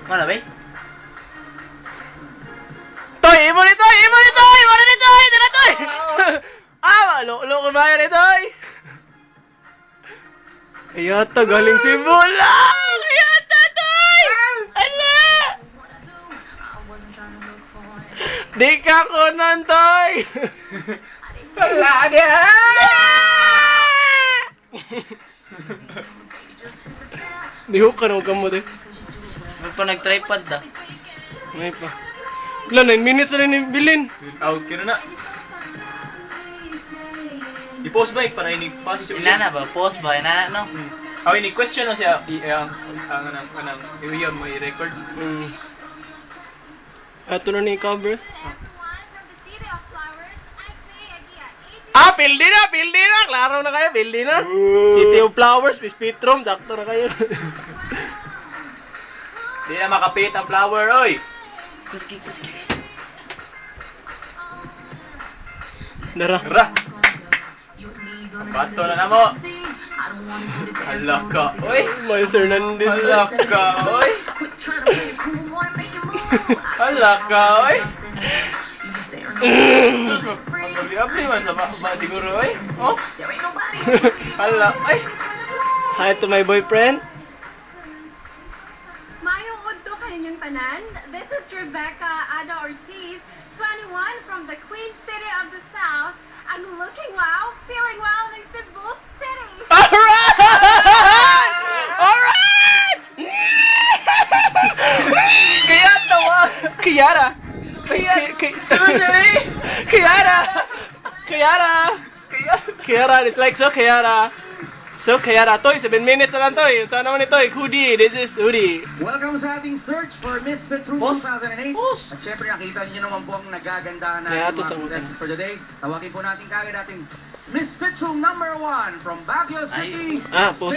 Mana ba? Toy, imo ni Toy! Imo ni Toy! Imo ni Toy! Dala Toy! Lo ko ba ni Toy? Kaya to, galing si Bula! Kaya to, Toy! Ala! Di ka kunan, Toy! Wala niya! Di ko ka nung gamot eh. May pa nag-tripod da. May pa. Wala, 9 minutes na rin bilin. Out ka na. I-post ba para ini-paso siya. Inana ba? Post ba? Inana no? Oh, ini question na siya ang iyon may record. Ato na ni cover. Everyone from the City of Flowers, I'm Faye Aguia, 18. Pildi na! Klaro na kayo, pildi na. City of Flowers, Pispitrom, sakto na kayo. Di na makapit ang flower, oy! Kuski. Dara. Ra! Bato na mo! Hala ka, oy! Miles Hernandez. Hala ka, oy! Hala ka, oy! Sus, mag-abli man sa ba siguro, oy! Oh! Hala, oy! Hi to my boyfriend. Mayong udto kaninyong tanan. This is Rebecca Ada Ortiz, 21 from the Queen City of the South. I'm looking wow, feeling wow ng Cebu City. Alright! Alright! Kaya tawa! Kiara! Kiara, it's like so Kiara. So Kiara, Toy, 7 minutes na lang Toy. Saan naman ni Toy? Hoodie, this is Hoodie. Welcome sa ating search for Misfit Room Boss. 2008. Boss. At syempre nakita niyo naman po ang nagagandahan Kaya natin ito sa mga mga- contestants for today. Tawagin po natin kagad ating Misfit Room number 1 from Baguio City. Post